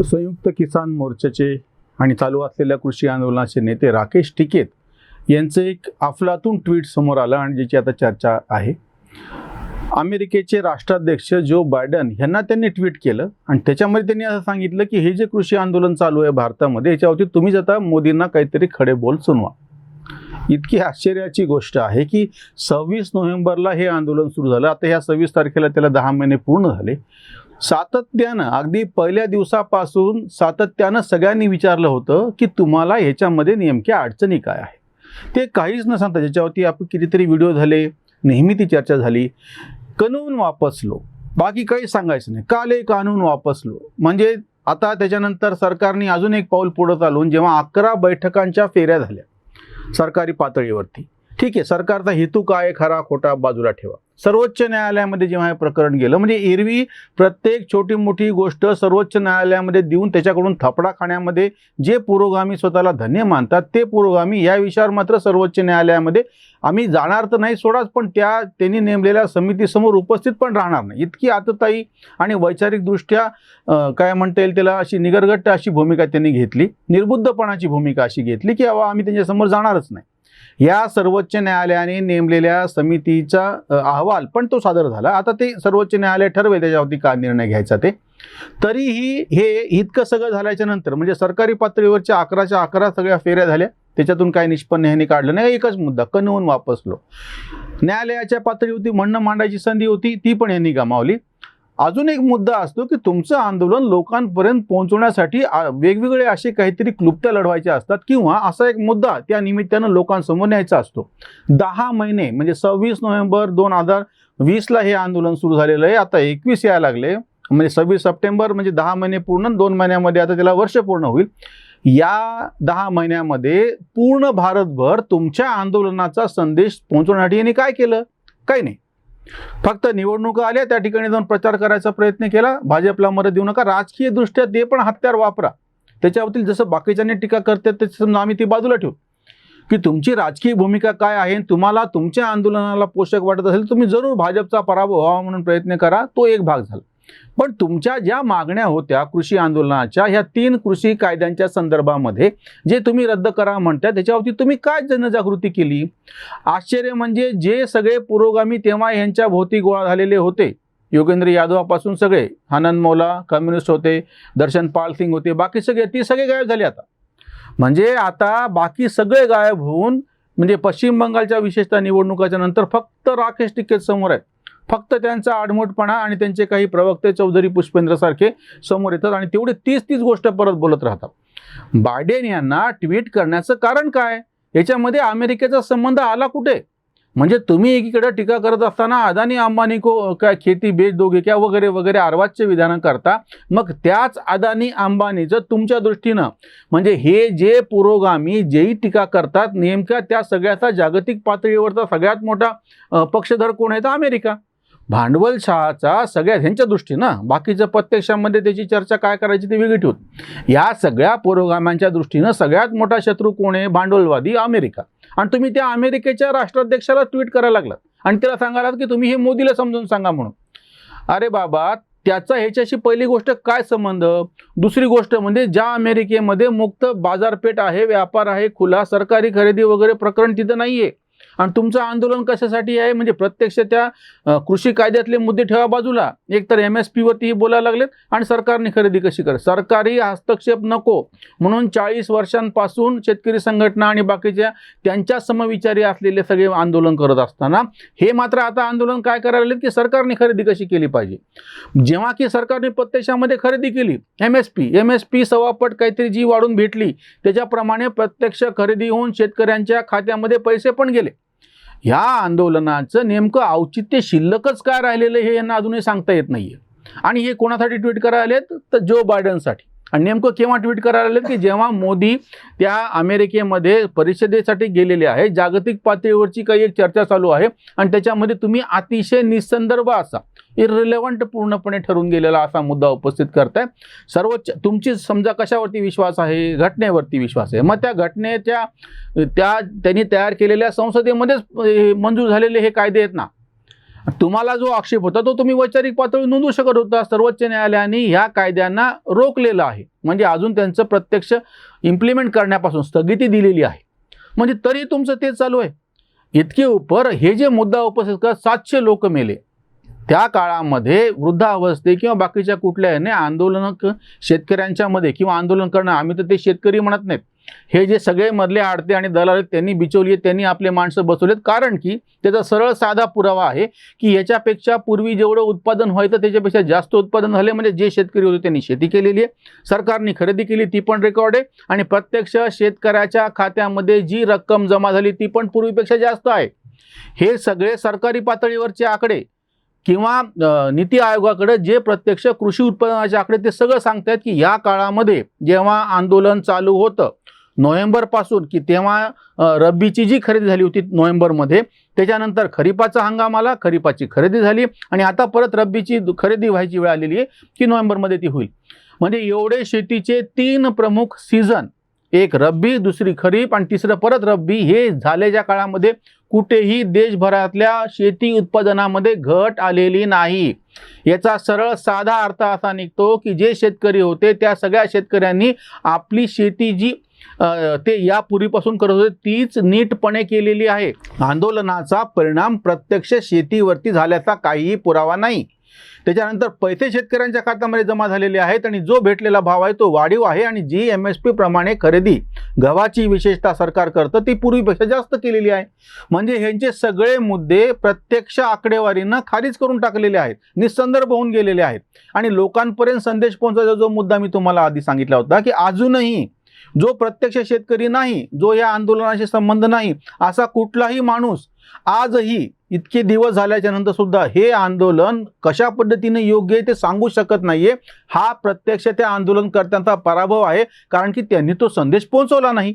संयुक्त किसान मोर्चाचे आणि चालू असलेल्या कृषी आंदोलनाचे नेते राकेश टिकैत यांचं एक अफलातून ट्विट समोर आलं आणि ज्याची आता चर्चा आहे. अमेरिकेचे राष्ट्राध्यक्ष जो बायडन यांना त्यांनी ट्विट केलं आणि त्याच्यामध्ये त्यांनी असं सांगितलं की हे जे कृषी आंदोलन चालू आहे भारतामध्ये याच्यावरती तुम्हीच आता मोदींना काहीतरी खडे बोल सुनवा. इतकी आश्चर्याची गोष्ट आहे की 26 नोव्हेंबरला हे आंदोलन सुरू झालं. आता ह्या 26 तारखेला त्याला 10 महिने पूर्ण झाले. सातत्यानं अगदी पहिल्या दिवसापासून सातत्यानं सगळ्यांनी विचारलं होतं की तुम्हाला ह्याच्यामध्ये नेमक्या अडचणी काय आहे. ते काहीच न सांगता ज्याच्यावरती आपण कितीतरी व्हिडिओ झाले, नेहमी ती चर्चा झाली. कानून वापस लो, बाकी काही सांगायचं नाही. काले कानून वापस लो म्हणजे आता त्याच्यानंतर सरकारने अजून एक पाऊल पुढे चालवून जेव्हा 11 बैठकांच्या फेऱ्या झाल्या सरकारी पातळीवरती. ठीक आहे, सरकारचा हेतू काय खरा खोटा बाजूला ठेवा. सर्वोच्च न्यायालयामध्ये जेव्हा हे प्रकरण गेलं म्हणजे एरवी प्रत्येक छोटी मोठी गोष्ट सर्वोच्च न्यायालयामध्ये देऊन त्याच्याकडून थपडा खाण्यामध्ये जे पुरोगामी स्वतःला धन्य मानतात ते पुरोगामी या विषयावर मात्र सर्वोच्च न्यायालयामध्ये आम्ही जाणार तर नाही सोडाच, पण त्यांनी नेमलेल्या समितीसमोर उपस्थित पण राहणार नाही. इतकी आतताई आणि वैचारिकदृष्ट्या काय म्हणता येईल त्याला अशी निगरगट्ट अशी भूमिका त्यांनी घेतली, निर्बुद्धपणाची भूमिका अशी घेतली की आम्ही त्यांच्यासमोर जाणारच नाही. या सर्वोच्च न्यायालयाने नेमलेल्या समितीचा अहवाल पण तो सादर झाला. आता ते सर्वोच्च न्यायालय ठरवेल त्याच्यावरती काय निर्णय घ्यायचा ते. तरीही हे इतकं सगळं झाल्याच्या नंतर म्हणजे सरकारी पातळीवरच्या 11च्या 11 सगळ्या फेऱ्या झाल्या, त्याच्यातून काही निष्पन्न ह्यांनी काढलं नाही. एकच मुद्दा, कानून वापस लो. न्यायालयाच्या पातळीवरती म्हणणं मांडायची संधी होती ती पण यांनी गमावली. अजून एक मुद्दा असतो की तुमचं आंदोलन लोकांपर्यंत पोहोचवण्यासाठी वेगवेगळे असे काहीतरी क्लुप्त्या लढवायच्या असतात किंवा असा एक मुद्दा त्या निमित्तानं लोकांसमोर न्यायचा असतो. 10 महिने म्हणजे 26 नोव्हेंबर 2020ला हे आंदोलन सुरू झालेलं आहे. आता 21 यायला लागले म्हणजे 26 सप्टेंबर म्हणजे 10 महिने पूर्ण, 2 महिन्यामध्ये आता त्याला वर्ष पूर्ण होईल. या 10 महिन्यामध्ये पूर्ण भारतभर तुमच्या आंदोलनाचा संदेश पोहोचवण्यासाठी यांनी काय केलं? काही नाही. फक्त निवडणुका आल्या त्या ठिकाणी जाऊन प्रचार करायचा प्रयत्न केला. भाजपला मदत देऊ नका, राजकीय दृष्ट्या ते पण हत्यार वापरा. त्याच्यावरती जसं बाकीच्यांनी टीका करतात ते समजा आम्ही ती बाजूला ठेवू की तुमची राजकीय भूमिका काय आहे. तुम्हाला तुमच्या आंदोलनाला पोषक वाटत असेल तुम्ही जरूर भाजपचा पराभव व्हावा म्हणून प्रयत्न करा, तो एक भाग झाला. पण तुमच्या ज्या मागण्या होत्या कृषी आंदोलनाच्या ह्या 3 कृषी कायद्यांच्या संदर्भामध्ये जे तुम्ही रद्द करा म्हणता त्याच्यावरती तुम्ही काय जनजागृती केली? आश्चर्य म्हणजे जे सगळे पुरोगामी तेव्हा यांच्या भोवती गोळा झालेले होते, योगेंद्र यादवापासून सगळे, आनंद मौला कम्युनिस्ट होते, दर्शन पाल सिंग होते, बाकी ती सगळे गायब झाले. आता म्हणजे आता बाकी सगळे गायब होऊन म्हणजे पश्चिम बंगालच्या विशेषतः निवडणुकाच्या नंतर फक्त राकेश टिकैत समोर आहेत. फक्त त्यांचा आडमोठपणा आणि त्यांचे काही प्रवक्ते चौधरी पुष्पेंद्र सारखे समोर येतात आणि तेवढे 30 गोष्ट परत बोलत राहतात. बायडेन यांना ट्विट करण्याचं कारण काय? याच्यामध्ये अमेरिकेचा संबंध आला कुठे? म्हणजे तुम्ही एकीकडे टीका करत असताना अदानी अंबानी को काय खेती बेच दोगे क्या वगैरे वगैरे अर्वाच्य विधानं करता, मग त्याच अदानी अंबानीचं तुमच्या दृष्टीनं म्हणजे हे जे पुरोगामी जेही टीका करतात नेमक्या त्या सगळ्याचा जागतिक पातळीवरचा सगळ्यात मोठा पक्षधर कोण आहे तर अमेरिका. भांडवलशाहाचा सगळ्या ह्यांच्या दृष्टीनं, बाकीचं प्रत्यक्षामध्ये त्याची चर्चा काय करायची ती वेगळी ठेवून, या सगळ्या पुरोगाम्यांच्या दृष्टीनं सगळ्यात मोठा शत्रू कोण आहे? भांडवलवादी अमेरिका. आणि तुम्ही त्या अमेरिकेच्या राष्ट्राध्यक्षाला ट्विट करायला लागलात आणि त्याला सांगालात की तुम्ही हे मोदीला समजून सांगा म्हणून. अरे बाबा, त्याचा ह्याच्याशी पहिली गोष्ट काय संबंध? दुसरी गोष्ट म्हणजे ज्या अमेरिकेमध्ये मुक्त बाजारपेठ आहे, व्यापार आहे, खुला, सरकारी खरेदी वगैरे प्रकरण तिथं नाही आहे. आणि तुमचं आंदोलन कशासाठी आहे? म्हणजे प्रत्यक्ष त्या कृषी कायद्यातले मुद्दे ठेवा बाजूला, एकतर MSP वरतीही बोलायला लागलेत आणि सरकारने खरेदी कशी कर, सरकारी हस्तक्षेप नको म्हणून 40 वर्षांपासून शेतकरी संघटना आणि बाकीच्या त्यांच्या समविचारी असलेले सगळे आंदोलन करत असताना हे मात्र आता आंदोलन काय करायला लागलेत की सरकारने खरेदी कशी केली पाहिजे. जेव्हा की सरकारने प्रत्यक्षामध्ये खरेदी केली MSP सव्वापट काहीतरी जी वाढून भेटली त्याच्याप्रमाणे प्रत्यक्ष खरेदी होऊन शेतकऱ्यांच्या खात्यामध्ये पैसे पण गेले. ह्या आंदोलनाचं नेमकं औचित्य शिल्लकच काय राहिलेलं हे यांना अजूनही सांगता येत नाहीये. आणि हे कोणासाठी ट्विट करायला आलेत तर जो बायडनसाठी. आणि नेमकं केव्हा ट्विट करायला आलेत की जेव्हा मोदी त्या अमेरिकेमध्ये परिषदेसाठी गेलेले आहे, जागतिक पातळीवरची काही एक चर्चा चालू आहे आणि त्याच्यामध्ये तुम्ही अतिशय निसंदर्भ असा इररिलेव्हंट पूर्णपणे ठरून गेलेला असा मुद्दा उपस्थित करताय. सर्वोच्च तुमची समजा कशावरती विश्वास आहे? घटनेवरती विश्वास आहे. मग त्या घटनेच्या त्यांनी तयार केलेल्या संसदेमध्येच मंजूर झालेले हे कायदे आहेत ना. तुम्हाला जो आक्षेप होता तो तुम्ही वैचारिक पातळी नोंदवू शकत होता. सर्वोच्च न्यायालयाने ह्या कायद्यांना रोखलेलं आहे, म्हणजे अजून त्यांचं प्रत्यक्ष इम्प्लिमेंट करण्यापासून स्थगिती दिलेली आहे. म्हणजे तरी तुमचं तेच चालू आहे. इतके उपर हे जे मुद्दा उपस्थित करत 700 लोक मेले त्या काळामध्ये वृद्धावस्थे किंवा बाकीच्या कुठल्याने आंदोलन शेतकऱ्यांच्या मध्ये किंवा आंदोलन करणं, आम्ही तर ते शेतकरी म्हणत नाहीत, हे जे सगळे मधले आडते आणि दलाल त्यांनी बिचवली, त्यांनी आपले माणसं बसवलेत. कारण की त्याचा सरळ साधा पुरावा आहे की याच्यापेक्षा पूर्वी जेवढं उत्पादन व्हायचं त्याच्यापेक्षा जास्त उत्पादन झाले. म्हणजे जे शेतकरी होते त्यांनी शेती केलेली आहे, सरकारने खरेदी केली ती पण रेकॉर्ड आहे, आणि प्रत्यक्ष शेतकऱ्याच्या खात्यामध्ये जी रक्कम जमा झाली ती पण पूर्वीपेक्षा जास्त आहे. हे सगळे सरकारी पातळीवरचे आकडे किंवा नीती आयोगाकडे जे प्रत्यक्ष कृषी उत्पादनाचे आकडे ते सगळं सांगतात की या काळामध्ये जेव्हा आंदोलन चालू होतं नोव्हेंबरपासून, की तेव्हा रब्बीची जी खरेदी झाली होती नोव्हेंबरमध्ये, त्याच्यानंतर खरीपाचा हंगाम आला, खरीपाची खरेदी झाली, आणि आता परत रब्बीची खरेदी व्हायची वेळ आलेली आहे की नोव्हेंबरमध्ये ती होईल. म्हणजे एवढे शेतीचे 3 प्रमुख सीझन, एक रब्बी, दुसरी खरीप आणि तिसरं परत रब्बी, हे झालेल्या काळामध्ये कुठेही देशभरातल्या शेती उत्पादनामध्ये घट आलेली नाही. याचा सरळ साधा अर्थ असा निघतो की जे शेतकरी होते त्या सगळ्या शेतकऱ्यांनी आपली शेती जी ते यापूर्वीपासून करत होते तीच नीटपणे केलेली आहे. आंदोलनाचा परिणाम प्रत्यक्ष शेतीवरती झाल्याचा काहीही पुरावा नाही. त्याच्यानंतर पैसे शेतकऱ्यांच्या खात्यामध्ये जमा झालेले आहेत आणि जो भेटलेला भाव आहे तो वाढीव आहे, आणि जी MSP प्रमाणे खरेदी गव्हाची विशेषतः सरकार करतं ती पूर्वीपेक्षा जास्त केलेली आहे. म्हणजे ह्यांचे सगळे मुद्दे प्रत्यक्ष आकडेवारीनं खारिज करून टाकलेले आहेत, निसंदर्भ होऊन गेलेले आहेत. आणि लोकांपर्यंत संदेश पोहोचवायचा जो मुद्दा मी तुम्हाला आधी सांगितला होता की अजूनही जो प्रत्यक्ष शेतकरी नाही, जो या आंदोलनाशी संबंध नाही, असा कुठलाही माणूस आजही इतके दिवस झाल्याच्या नंतर सुद्धा हे आंदोलन कशा पद्धतीने योग्य आहे ते सांगू शकत नाहीये. हा प्रत्यक्ष त्या आंदोलनकर्त्यांचा पराभव आहे, कारण की त्यांनी तो संदेश पोहोचवला नाही.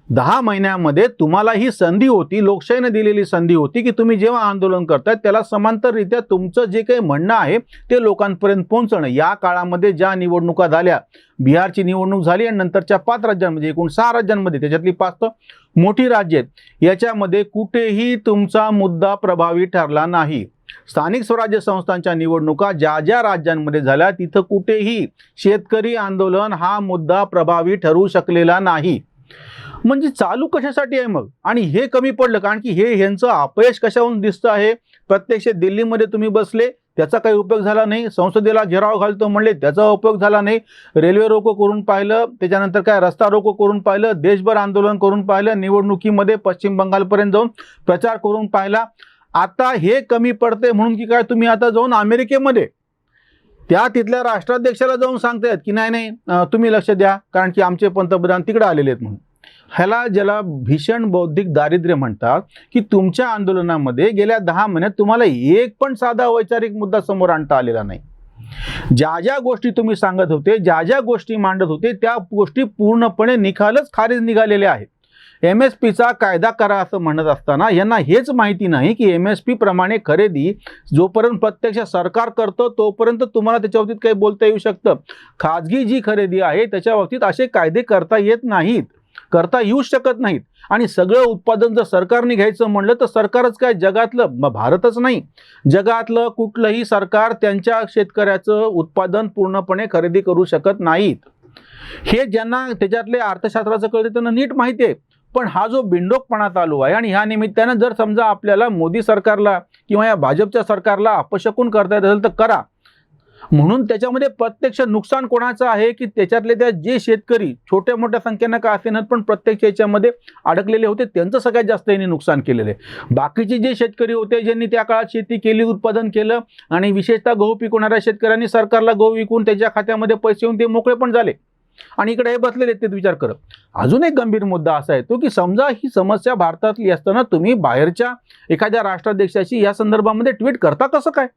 10 महिन्यामध्ये तुम्हाला ही संधी होती, लोकशाहीने दिलेली संधी होती की तुम्ही जेव्हा आंदोलन करताय त्याला समांतररित्या तुमचं जे काही म्हणणं आहे ते लोकांपर्यंत पोहोचवणं. या काळामध्ये ज्या निवडणुका झाल्या, बिहारची निवडणूक झाली आणि नंतरच्या 5 राज्यांमध्ये, एकूण 6 राज्यांमध्ये, त्याच्यातली 5 तर मोठी राज्य आहेत, याच्यामध्ये कुठेही तुमचा मुद्दा प्रभावी ठरला नाही. स्थानिक स्वराज्य संस्थांच्या निवडणुका ज्या ज्या राज्यांमध्ये झाल्या तिथं कुठेही शेतकरी आंदोलन हा मुद्दा प्रभावी ठरू शकलेला नाही. म्हणजे चालू कशासाठी आहे मग? आणि हे कमी पडलं कारण की हे ह्यांचं अपयश कशाहून दिसतं आहे. प्रत्यक्ष दिल्लीमध्ये तुम्ही बसले, त्याचा काही उपयोग झाला नाही. संसदेला घेराव घालतो म्हणले, त्याचा उपयोग झाला नाही. रेल्वे रोको करून पाहिलं, त्याच्यानंतर काय रस्ता रोको करून पाहिलं, देशभर आंदोलन करून पाहिलं, निवडणुकीमध्ये पश्चिम बंगालपर्यंत जाऊन प्रचार करून पाहिला. आता हे कमी पडते म्हणून की काय तुम्ही आता जाऊन अमेरिकेमध्ये त्या तिथल्या राष्ट्राध्यक्षाला जाऊन सांगतायत की नाही नाही तुम्ही लक्ष द्या, कारण की आमचे पंतप्रधान तिकडे आलेले आहेत म्हणून. ह्याला ज्याला भीषण बौद्धिक दारिद्र्य म्हणतात की तुमच्या आंदोलनामध्ये गेल्या 10 महिन्यात तुम्हाला एक पण साधा वैचारिक मुद्दा समोर आणता आलेला नाही. ज्या ज्या गोष्टी तुम्ही सांगत होते, ज्या ज्या गोष्टी मांडत होते, त्या गोष्टी पूर्णपणे निकालच खारीज निघालेल्या आहेत. MSPचा कायदा करा असं म्हणत असताना यांना हेच माहिती नाही की MSP प्रमाणे खरेदी जोपर्यंत प्रत्यक्ष सरकार करतं तोपर्यंत तुम्हाला त्याच्या बाबतीत काही बोलता येऊ शकतं. खाजगी जी खरेदी आहे त्याच्या बाबतीत असे कायदे करता येत नाहीत, करता येऊ शकत नाहीत. आणि सगळं उत्पादन जर सरकारने घ्यायचं म्हणलं तर सरकारच काय, जगातलं, भारतच नाही, जगातलं कुठलंही सरकार त्यांच्या शेतकऱ्याचं उत्पादन पूर्णपणे खरेदी करू शकत नाहीत. हे ज्यांना त्याच्यातले अर्थशास्त्राचं कळतं त्यांना नीट माहिती आहे. पण हा जो बिंडोकपणा चालू आहे आणि ह्या निमित्तानं जर समजा आपल्याला मोदी सरकारला किंवा या भाजपच्या सरकारला अपशकुन करता येत असेल तर करा. म्हणून त्याच्यामध्ये प्रत्यक्ष नुकसान कोणाचं आहे की त्याच्यातले त्या जे शेतकरी छोट्या मोठ्या संख्येनं का असेनात पण प्रत्यक्ष याच्यामध्ये अडकलेले होते त्यांचं सगळ्यात जास्त यांनी नुकसान केलेलं आहे. बाकीचे जे शेतकरी होते ज्यांनी त्या काळात शेती केली, उत्पादन केलं आणि विशेषतः गहू पिकवणाऱ्या शेतकऱ्यांनी सरकारला गहू विकून त्याच्या खात्यामध्ये पैसे येऊन ते मोकळे पण झाले आणि इकडे हे बसलेले ते विचार करत. अजून एक गंभीर मुद्दा असा येतो की समजा ही समस्या भारतातली असताना तुम्ही बाहेरच्या एखाद्या राष्ट्राध्यक्षाशी या संदर्भामध्ये ट्विट करता कसं काय?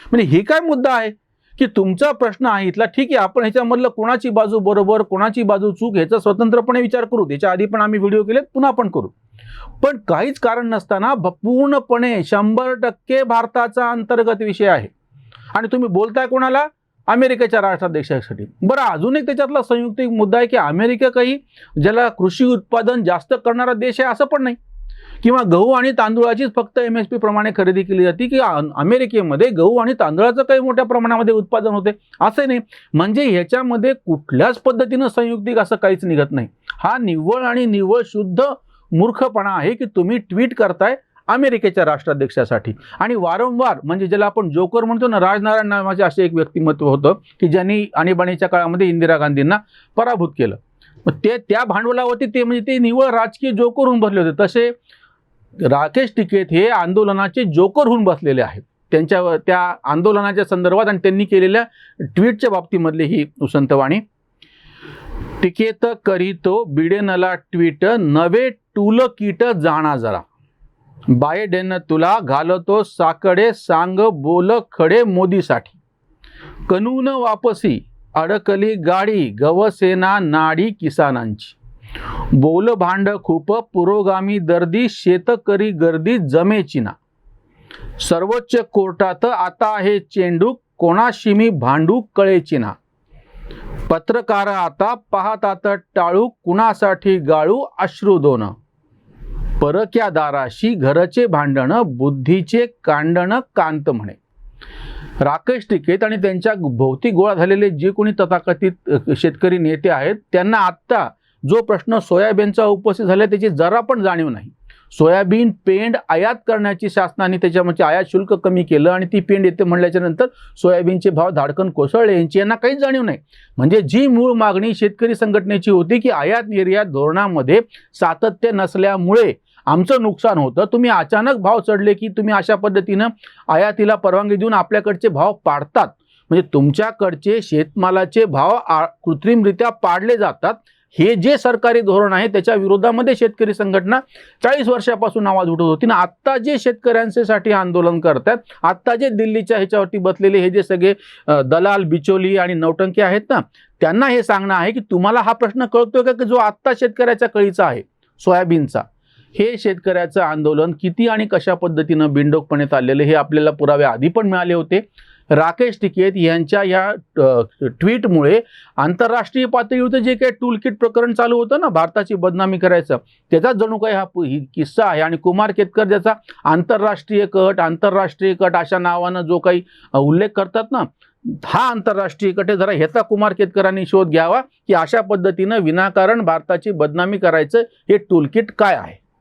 म्हणजे हे काय मुद्दा आहे की तुमचा प्रश्न आहे इथला, ठीक आहे, आपण ह्याच्यामधलं कोणाची बाजू बरोबर कोणाची बाजू चूक ह्याचा स्वतंत्रपणे विचार करू. त्याच्या आधी पण आम्ही व्हिडिओ केलेत, पुन्हा पण करू. पण काहीच कारण नसताना पूर्णपणे 100% भारताचा अंतर्गत विषय आहे आणि तुम्ही बोलताय कोणाला? अमेरिकेच्या राष्ट्राध्यक्षासाठी. बरं, अजून एक त्याच्यातला संयुक्त मुद्दा आहे की अमेरिका काही ज्याला कृषी उत्पादन जास्त करणारा देश आहे असं पण नाही. किंवा गहू आणि तांदूळाचीच फक्त MSP प्रमाणे खरेदी केली जाते, की अमेरिकेमध्ये गहू आणि तांदळाचं काही मोठ्या प्रमाणामध्ये उत्पादन होते असं नाही. म्हणजे ह्याच्यामध्ये कुठल्याच पद्धतीनं संयुक्तिक असं काहीच निघत नाही. हा निव्वळ आणि निव्वळ शुद्ध मूर्खपणा आहे की तुम्ही ट्विट करताय अमेरिकेच्या राष्ट्राध्यक्षासाठी आणि वारंवार, म्हणजे ज्याला आपण जोकर म्हणतो ना, राजनारायण नावाचे असे एक व्यक्तिमत्व होतं की ज्यांनी आणीबाणीच्या काळामध्ये इंदिरा गांधींना पराभूत केलं. मग त्या भांडवलावरती ते म्हणजे ते निव्वळ राजकीय जोकर होऊन बसले होते. तसे राकेश टिकैत हे आंदोलनाचे जोकर होऊन बसलेले आहेत. त्या आंदोलनाच्या संदर्भात आणि त्यांनी केलेल्या ट्विटच्या बाबतीमधली ही उसंतवाणी. टिकैत करीतो बिडेनला ट्विट, नवे टूल किट जाणा जरा. बायडेन तुला घालतो साकडे, सांग बोल खडे मोदीसाठी. कनून वापसी अडकली गाडी, गवसेना नाडी किसानांची. बोल भांड खूप पुरोगामी दर्दी, शेतकरी गर्दी जमेची ना. सर्वोच्च कोर्टात आता आहे चेंडू, कोणाशी मी भांडू कळेची ना. पत्रकार आता पाहतात टाळू, कुणासाठी गाळू अश्रू दोन. परक्या दाराशी घरचे भांडण, बुद्धीचे कांडण कांत म्हणे. राकेश टिकैत आणि त्यांच्या भोवती गोळा झालेले जे कोणी तथाकथित शेतकरी नेते आहेत त्यांना आत्ता जो प्रश्न सोयाबीनचा उपस्थित झाला त्याची जरा पण जाणीव नाही. सोयाबीन पेंड आयात करण्याची शासनाने त्याच्यामध्ये आयात शुल्क कमी केलं आणि ती पेंड येते म्हणल्याच्या नंतर सोयाबीनचे भाव धाडकन कोसळले, यांची काहीच जाणीव नाही. म्हणजे जी मूळ मागणी शेतकरी संघटनेची होती की आयात निर्यात धोरणामध्ये सातत्य नसल्यामुळे आमचं नुकसान होतं, तुम्ही अचानक भाव चढले की तुम्ही अशा पद्धतीनं आयातीला परवानगी देऊन आपल्याकडचे भाव पाडतात, म्हणजे तुमच्याकडचे शेतमालाचे भाव कृत्रिमरित्या पाडले जातात. हे जे सरकारी धोरण आहे त्याच्या विरोधामध्ये शेतकरी संघटना 40 वर्षापासून आवाज उठवत होती ना. आत्ता जे शेतकऱ्यांसाठी आंदोलन करतात, आत्ता जे दिल्लीच्या ह्याच्यावरती बसलेले हे जे सगळे दलाल, बिचोली आणि नौटंकी आहेत ना, त्यांना हे सांगणं आहे की तुम्हाला हा प्रश्न कळतोय का की जो आत्ता शेतकऱ्याच्या कळीचा आहे सोयाबीनचा, हे शेतकऱ्याचं आंदोलन किती आणि कशा पद्धतीनं बिनडोकपणे चाललेलं हे आपल्याला पुरावे आधी पण मिळाले होते. राकेश टिकैत यांच्या या ट्विटमुळे आंतरराष्ट्रीय पातळीवरचं जे काही टूलकिट प्रकरण चालू होतं ना भारताची बदनामी करायचं, त्याचा जणू काही हा किस्सा आहे. आणि कुमार केतकर ज्याचा आंतरराष्ट्रीय कट अशा नावानं जो काही उल्लेख करतात ना, हा आंतरराष्ट्रीय कट आहे. जरा ह्याचा कुमार केतकरांनी शोध घ्यावा की अशा पद्धतीनं विनाकारण भारताची बदनामी करायचं हे टूलकिट काय आहे.